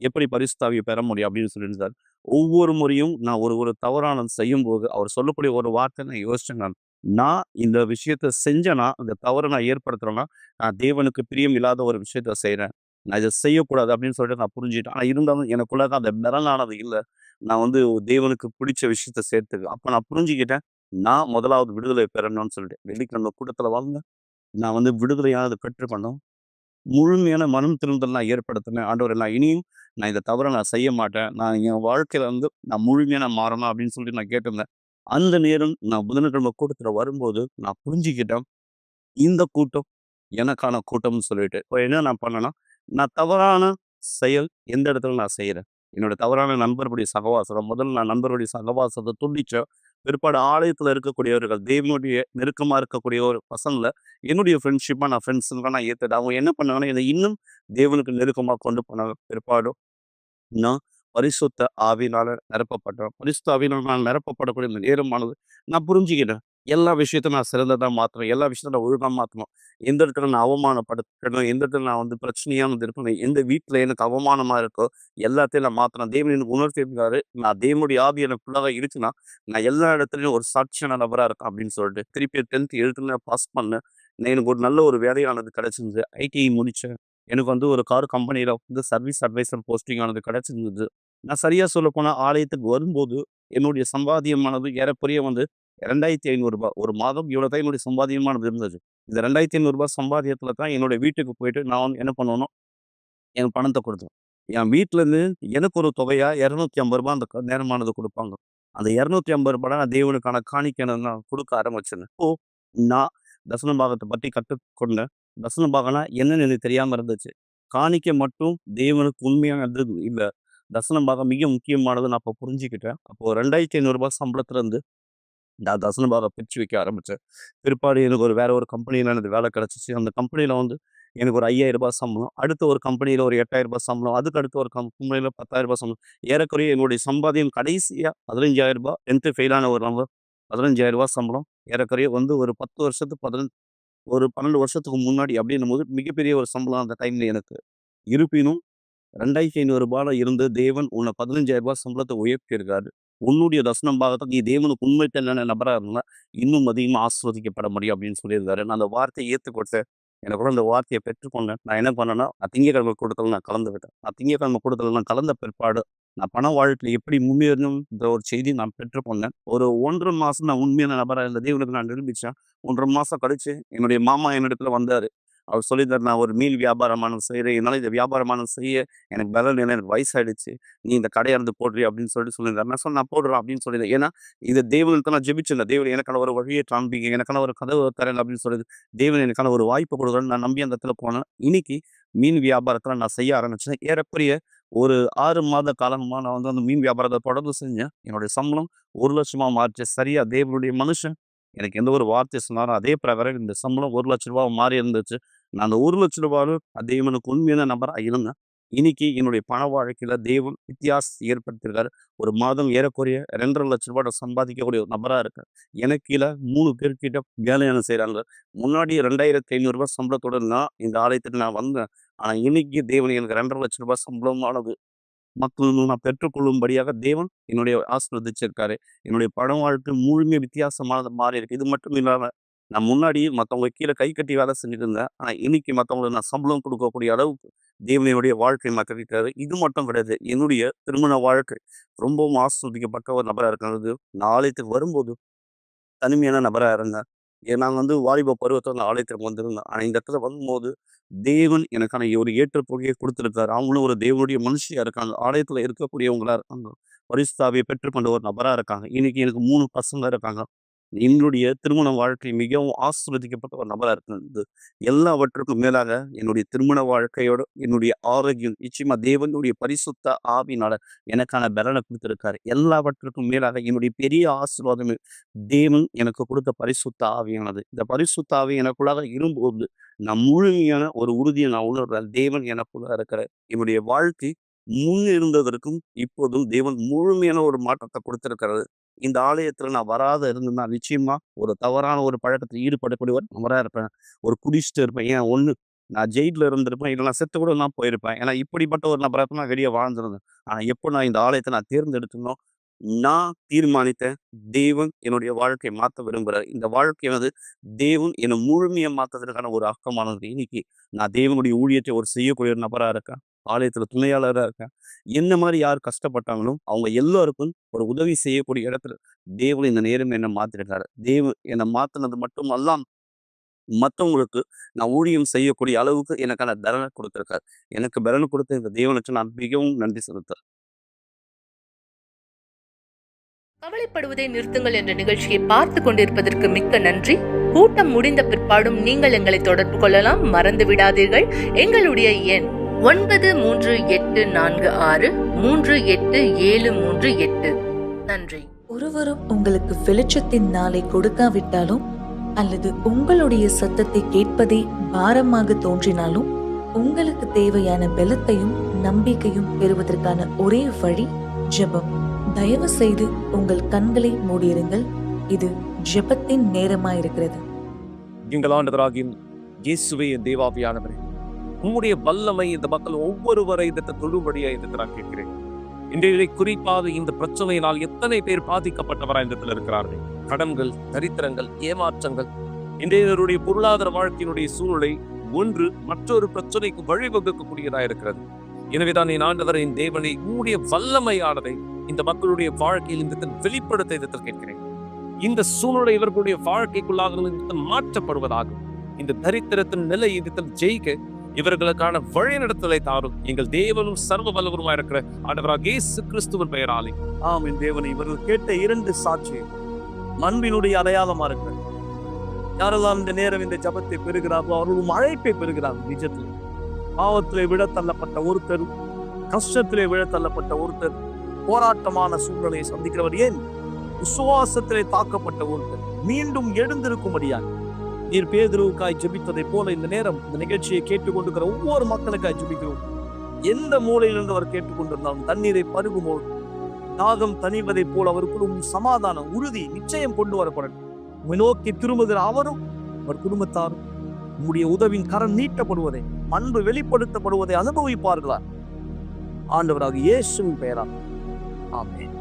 எப்படி பரிசுத்த ஆவிய பெற முடியும்?" அப்படின்னு சொல்லியிருந்தாரு. ஒவ்வொரு முறையும் நான் ஒரு ஒரு தவறானது செய்யும்போது, அவர் சொல்லக்கூடிய ஒரு வார்த்தை நான் யோசிச்சேன் நான். நான் இந்த விஷயத்த செஞ்சேன்னா, அந்த தவற நான் ஏற்படுத்துறேன்னா, நான் தேவனுக்கு பிரியம் இல்லாத ஒரு விஷயத்த செய்றேன். நான் இத செய்யக்கூடாது அப்படின்னு சொல்லிட்டு நான் புரிஞ்சுக்கிட்டேன். ஆனா இருந்தாலும் எனக்குள்ள அந்த பெறலானது இல்ல. நான் வந்து தேவனுக்கு பிடிச்ச விஷயத்த செய்றதுக்கு. அப்ப நான் புரிஞ்சுக்கிட்டேன். நான் முதலாவது விடுதலை பெறணும்னு சொல்லிட்டு. வெள்ளிக்கிழமை கூட்டத்துல வாங்க, நான் வந்து விடுதலையானது பெற்றுக்கொண்டோம். முழுமையான மனம் திருந்துதல் நான் ஏற்படுத்தினேன். ஆண்டவரே நான் இனியும் நான் இந்த தவற நான் செய்ய மாட்டேன். நான் என் வாழ்க்கையில வந்து நான் முழுமையா நான் மாறணும் அப்படின்னு சொல்லிட்டு நான் கேட்டிருந்தேன். அந்த நேரம் நான் புதன்கிழமை கூட்டத்துல வரும்போது நான் புரிஞ்சுக்கிட்டேன். இந்த கூட்டம் எனக்கான கூட்டம்னு சொல்லிட்டு. இப்ப என்ன நான் பண்ணேன்னா, நான் தவறான செயல் எந்த இடத்துல நான் செய்றேன். என்னோட தவறான நண்பர்களுடைய சகவாசம். முதல்ல நான் நண்பர்களுடைய சகவாசத்த துண்டிச்சேன். பிற்பாடு ஆலயத்துல இருக்கக்கூடியவர்கள், தேவனுடைய நெருக்கமா இருக்கக்கூடிய ஒரு பசங்கள என்னுடைய ஃப்ரெண்ட்ஷிப்பா நான் ஃப்ரெண்ட்ஸுங்களா நான் ஏத்துட்டேன். அவங்க என்ன பண்ணாங்கன்னா, என்னை இன்னும் தேவனுக்கு நெருக்கமா கொண்டு போனாங்க. பிற்பாடு நான் பரிசுத்த ஆவியினால நிரப்பப்பட்டேன். பரிசுத்த ஆவியினால நான் நிரப்பப்படக்கூடிய இந்த நேரமானது நான் புரிஞ்சுக்கிட்டேன். எல்லா விஷயத்தையும் நான் சிறந்ததா மாத்தணும். எல்லா விஷயத்தையும் நான் ஒழுங்கா மாத்தணும். எந்த இடத்துல நான் அவமானப்படுத்தணும், எந்த இடத்துல நான் வந்து பிரச்சனையானது இருக்கணும், எந்த வீட்ல எனக்கு அவமானமா இருக்கோ, எல்லாத்தையும் நான் மாத்தணும். தேவன் எனக்கு உணர்த்தியிருந்தாரு. நான் தேவனுடைய ஆவி எனக்குள்ளாக இருக்குன்னா, நான் எல்லா இடத்துலயும் ஒரு சாட்சியான நபரா இருக்கேன் அப்படின்னு சொல்லிட்டு. திருப்பி 10th எழுத்துல பாஸ் பண்ணேன். எனக்கு ஒரு நல்ல ஒரு வேலையானது கிடைச்சிருந்தது. ஐடிஐ முடிச்சேன். எனக்கு வந்து ஒரு கார் கம்பெனியில வந்து சர்வீஸ் அட்வைசர் போஸ்டிங் ஆனது கிடைச்சிருந்தது. நான் சரியா சொல்லப்போனா ஆலயத்துக்கு வரும்போது, என்னுடைய சம்பாத்தியமானது ஏறக்குறைய வந்து ரூ. 2,500 ஒரு மாதம் இவ்வளோ தான் என்னுடைய சம்பாத்தியமானது இருந்தது. இந்த ரூ. 2,500 சம்பாத்தியத்தில தான் என்னுடைய வீட்டுக்கு போயிட்டு நான் வந்து என்ன பண்ணணும், என் பணத்த குடுத்தேன். என் வீட்லருந்து எனக்கு ஒரு தொகையா ரூ. 250 அந்த நேரமானது குடுப்பாங்க. அந்த ரூ. 250 நான் தேவனுக்கான காணிக்கைன்னு நான் குடுக்க ஆரம்பிச்சேன். அப்போ நான் தசம பாகத்த பத்தி கத்துக்கொண்டேன். தசம பாகம்னா என்னன்னு எனக்கு தெரியாம இருந்துச்சு. காணிக்கை மட்டும் தேவனுக்கு உண்மையானது இல்ல. தசம பாகம் மிக முக்கியமானது நான் அப்ப புரிஞ்சுக்கிட்டேன். அப்போ ரூ. 2,500 சம்பளத்திலருந்து நான் தசம பாகம் பிரிச்சு வைக்க ஆரம்பிச்சேன். பிற்பாடு எனக்கு வேற ஒரு கம்பெனியில எனக்கு வேலை கிடைச்சுச்சு. அந்த கம்பெனியில வந்து எனக்கு ஒரு ரூ. 5,000 சம்பளம். அடுத்த ஒரு கம்பெனியில ஒரு ரூ. 8,000 சம்பளம். அதுக்கு அடுத்து ஒரு கம்பெனியில ரூ. 10,000 சம்பளம். ஏறக்குறைய என்னுடைய சம்பாத்தியம் கடைசியா ரூ. 15,000 10th ஃபெயில் ஆன ஒரு நபர். ரூ. 15,000 சம்பளம். ஏறக்குறைய வந்து ஒரு 10 வருஷத்துக்கு ஒரு 12 வருஷத்துக்கு முன்னாடி அப்படின்னும்போது மிகப்பெரிய ஒரு சம்பளம் அந்த டைம்ல எனக்கு. இருப்பினும் ரூ. 2,500 இருந்து தேவன் உன்ன ரூ. 15,000 சம்பளத்த உயர்த்தியிருக்காரு. உன்னுடைய தசம பாகத்த நீ தேவனுக்கு உண்மைத்தன்மையான நபரா இருந்தா, இன்னும் அதிகமா ஆசீர்வதிக்கப்பட முடியும் அப்படின்னு சொல்லியிருந்தாரு. நான் அந்த வார்த்தைய ஏத்துக்கொண்டேன். எனக்குள்ள அந்த வார்த்தைய பெற்றுக்கொண்டேன். நான் என்ன பண்ணேன்னா, நான் திங்கட்கிழமை கூட்டத்துல நான் கலந்துக்கிட்டேன். நான் திங்கட்கிழமை கூட்டத்துல நான் கலந்த பிற்பாடு, நான் பண வாழ்க்கையில எப்படி முன்னேறணும்ன்ற ஒரு செய்திய நான் பெற்றுக்கொண்டேன். ஒரு 1 1/2 மாசம் நான் உண்மையான நபரா இருந்த தேவனுக்கு நான் நிரூபிச்சேன். 1 1/2 மாசம் கழிச்சு என்னுடைய மாமா என்னிடத்துல வந்தாரு. அவர் சொல்லியிருந்தார், நான் ஒரு மீன் வியாபாரமானம் செய்கிறேன், என்னால் இந்த வியாபாரமானம் செய்ய எனக்கு பலன் இல்லை, எனக்கு வயசாயிடுச்சு, நீ இந்த கடையை இருந்து போடுறி அப்படின்னு சொல்லியிருந்தார். நான் சொன்னேன், நான் போடுறேன் அப்படின்னு சொல்லியிருந்தேன். ஏன்னா இது தேவனுக்கு நான் ஜெபிச்சிருந்தேன், தேவன் எனக்கான ஒரு வழியை காண்பிங்க, எனக்கான ஒரு கதவு தரேன் அப்படின்னு சொல்லி தேவன் எனக்கான ஒரு வாய்ப்பு கொடுக்குறேன்னு நான் நம்பி அந்த இடத்துல போனேன். இன்னைக்கு மீன் வியாபாரத்தில் நான் செய்ய ஆரம்பிச்சேன். ஏறக்குறைய ஒரு 6 மாத காலமா நான் வந்து அந்த மீன் வியாபாரத்தை தொடர்ந்து செஞ்சேன். என்னுடைய சம்பளம் 1,00,000 மாறிச்சு. சரியா தேவனுடைய மனுஷன் எனக்கு எந்த ஒரு வார்த்தை சொன்னாரோ அதே பிரகாரம் இந்த சம்பளம் ரூ. 1,00,000 மாறி இருந்துச்சு. நான் அந்த ரூ. 1,00,000 தேவனுக்கு உண்மையான நபரா இருந்தேன். இன்னைக்கு என்னுடைய பண வாழ்க்கையில தேவன் வித்தியாசம் ஏற்படுத்தியிருக்காரு. ஒரு மாதம் ஏறக்குறைய ரூ. 2,50,000 நான் சம்பாதிக்கக்கூடிய ஒரு நபரா இருக்கேன். எனக்கு கீழ 3 பேர்கிட்ட வேலையான செய்றாங்க. முன்னாடி ரூ. 2,500 சம்பளத்தோட நான் இந்த ஆலயத்துக்கு நான் வந்தேன். ஆனா இன்னைக்கு தேவன் எனக்கு ரூ. 2,50,000 சம்பளமானது மக்கள் நான் பெற்றுக்கொள்ளும்படியாக தேவன் என்னுடைய ஆசீர்வதிச்சிருக்காரு. என்னுடைய பண வாழ்க்கை முழுமையா வித்தியாசமானது மாறி இருக்கு. இது மட்டும் இல்லாம நான் முன்னாடி மத்தவங்க கீழ கை கட்டி வேலை செஞ்சுட்டு இருந்தேன். ஆனா இன்னைக்கு மத்தவங்களுக்கு நான் சம்பளம் கொடுக்கக்கூடிய அளவுக்கு தேவன் என்னுடைய வாழ்க்கை மாற்றிருக்காரு. இது மட்டும் கிடையாது. என்னுடைய திருமண வாழ்க்கை ரொம்பவும் ஆஸ்வதிக்கப்பட்ட ஒரு நபரா இருக்கிறது. நான் ஆலயத்துக்கு வரும்போது தனிமையான நபரா இருந்தேன். நான் வந்து வாலிப பருவத்துல அந்த ஆலயத்திற்கு வந்திருந்தேன். ஆனா இந்த இடத்துல வரும்போது தேவன் எனக்கான ஒரு ஏற்றுக்கொள்கையை கொடுத்திருக்காரு. அவங்களும் ஒரு தேவனுடைய மனுஷியா இருக்காங்க. ஆலயத்துல இருக்கக்கூடியவங்களா இருக்காங்க. பரிசுத்த ஆவியை பெற்றுக்கொண்ட ஒரு நபரா இருக்காங்க. இன்னைக்கு எனக்கு 3 பசங்க இருக்காங்க. என்னுடைய திருமண வாழ்க்கை மிகவும் ஆசீர்வதிக்கப்பட்ட ஒரு நபரா இருக்கிறது. எல்லாவற்றுக்கும் மேலாக என்னுடைய திருமண வாழ்க்கையோட என்னுடைய ஆரோக்கியம் நிச்சயமா தேவனுடைய பரிசுத்த ஆவியினால எனக்கான பலனை கொடுத்திருக்காரு. எல்லாவற்றுக்கும் மேலாக என்னுடைய பெரிய ஆசீர்வாதம் தேவன் எனக்கு கொடுத்த பரிசுத்த ஆவியானது. இந்த பரிசுத்த ஆவி எனக்குள்ளாக இரும்போது நான் முழுமையான ஒரு உறுதியை நான் உணர்றேன். தேவன் எனக்குள்ள இருக்கிறார். என்னுடைய வாழ்க்கை முன் இருந்ததற்கும் இப்போதும் தேவன் முழுமையான ஒரு மாற்றத்தை கொடுத்திருக்கிறாரு. இந்த ஆலயத்துல நான் வராத இருந்திருந்தா நிச்சயமா ஒரு தவறான ஒரு பழக்கத்துல ஈடுபடக்கூடிய ஒரு நபரா இருப்பேன். ஒரு குடிச்சிட்டு இருப்பேன். ஏன் ஒண்ணு நான் ஜெயில்ல இருந்திருப்பேன். இல்ல நான் செத்து கூட நான் போயிருப்பேன். ஏன்னா இப்படிப்பட்ட ஒரு நபரா நான் வெளியே வாழ்ந்திருந்தேன். ஆனா எப்போ நான் இந்த ஆலயத்தை நான் தேர்ந்தெடுத்தனோ, நான் தீர்மானித்தேன். தேவன் என்னுடைய வாழ்க்கையை மாத்த விரும்புறார். இந்த வாழ்க்கை வந்து தேவன் என்னை முழுமையா மாத்துறதுக்கான ஒரு ஆக்கமானது. இன்னைக்கு நான் தேவனுடைய ஊழியத்தை ஒரு செய்யக்கூடிய ஒரு நபரா இருக்கேன். ஆலயத்துல துணையாளரா இருக்கேன். என்ன மாதிரி யார் கஷ்டப்பட்டாங்களோ அவங்க எல்லாருக்கும் ஒரு உதவி செய்யக்கூடிய இடத்துல தேவன் இந்த நேரம் என்ன மாத்திருக்காரு. தேவன் என்னை மாத்தினது மட்டும் அல்லாம மத்தவங்களுக்கு நான் ஊழியம் செய்யக்கூடிய அளவுக்கு எனக்கான பலனை கொடுத்திருக்காரு. எனக்கு பலன் கொடுத்த இந்த தேவனுக்கு நான் மிகவும் நன்றி செலுத்துறேன். கவலைப்படுவதை நிறுத்துங்கள் என்ற நிகழ்ச்சியை பார்த்து கொண்டிருப்பதற்கு மிக்க நன்றி. கூட்டம் முடிந்த பிற்பாடும் நீங்கள் எங்களை தொடர்பு கொள்ளலாம். மறந்து விடாதீர்கள். எங்களுடைய எண் 9346387738. நன்றி. ஒருவரும் உங்களுக்கு வெளிச்சத்தின் நாளை கொடுக்காவிட்டாலும் அல்லது உங்களுடைய சத்தத்தை கேட்பதே பாரமாக தோன்றினாலும் உங்களுக்கு தேவையான பலத்தையும் நம்பிக்கையும் பெறுவதற்கான ஒரே வழி ஜெபம். தயவு செய்து உங்கள் கண்களை மூடியிருங்கள். இது ஜெபத்தின் நேரமாயிருக்கிறது. எங்கள் ஆண்டவராகிய இயேசுவே, என் தேவாவியானவரே, உம்முடைய வல்லமை இந்த மக்கள் ஒவ்வொருவரை இந்த தொழும்படியா என்று நான் கேட்கிறேன். இன்றைய குறிப்பாக இந்த பிரச்சனையினால் எத்தனை பேர் பாதிக்கப்பட்டவராய் இந்த இருக்கிறார்கள். கடன்கள், தரித்திரங்கள், ஏமாற்றங்கள், இன்றைய பொருளாதார வாழ்க்கையினுடைய சூழ்நிலை ஒன்று மற்றொரு பிரச்சனைக்கு வழிவகுக்கக்கூடியதா இருக்கிறது. எனவேதான் என் ஆண்டவரின் தேவனை உம்முடைய வல்லமையானதை இந்த மக்களுடைய வாழ்க்கையில் இந்த வெளிப்படுத்த இடத்தில் கேட்கிறேன். இந்த சூழ்நிலை இவர்களுடைய வாழ்க்கைக்குள்ளாக மாற்றப்படுவதாகும். இந்த தரித்திரத்தின் நிலை இடத்தில் ஜெயிக்க இவர்களுக்கான வழிநடத்தலை தாரும் எங்கள் தேவனும் சர்வ வல்லவருமாய் இருக்கிற ஆண்டவராகிய இயேசு கிறிஸ்துவின் பெயராலே. ஆமென். தேவனை இவர்கள் கேட்ட 2 சாட்சி அன்பினுடைய அடையாளமா இருக்கிறது. யாரெல்லாம் இந்த நேரம் இந்த ஜபத்தை பெறுகிறார்களோ அவர்களும் அழைப்பை பெறுகிறார்கள். நிஜத்தில் பாவத்திலே விழ தள்ளப்பட்ட ஒருத்தர், கஷ்டத்திலே விழ தள்ளப்பட்ட ஒருத்தர், போராட்டமான சூழ்நிலையை சந்திக்கிறவர், ஏன் விசுவாசத்திலே தாக்கப்பட்ட ஒருத்தர் மீண்டும் எழுந்திருக்கும்படியாக நீர் பேதுருவுக்காய் ஜெபித்ததை போல இந்த நேரம் இந்த நிகழ்ச்சியை கேட்டுக்கொண்டிருக்கிற ஒவ்வொரு மக்களுக்காய் ஜெபிக்கிறோம். எந்த மூலையிலிருந்து அவர் கேட்டுக்கொண்டிருந்தாலும் தண்ணீரை பருகும்போது தாகம் தணிவதை போல அவருக்குள்ளும் சமாதானம், உறுதி, நிச்சயம் கொண்டு வரப்படும். நோக்கி திரும்புகிற அவரும் அவர் குடும்பத்தாரும் உம்முடைய உதவியின் கரம் நீட்டப்படுவதை, அன்பு வெளிப்படுத்தப்படுவதை அனுபவிப்பார்களா? ஆண்டவராக இயேசுவின் பெயரால் ஆமென்.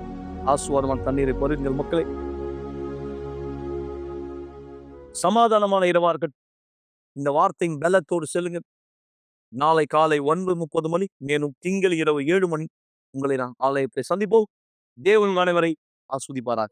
ஆசீர்வாதமான தண்ணீரை பருகுங்கள் மக்களே. சமாதானமான இரவா இருக்கட்டும். இந்த வார்த்தையின் பலத்தோடு செல்லுங்க. நாளை காலை 9:30 மணி, மேலும் திங்கள் இரவு 7 மணி உங்களை நான் ஆலயத்தை சந்திப்போம். தேவன் அனைவரை ஆஸ்வதிப்பாராக.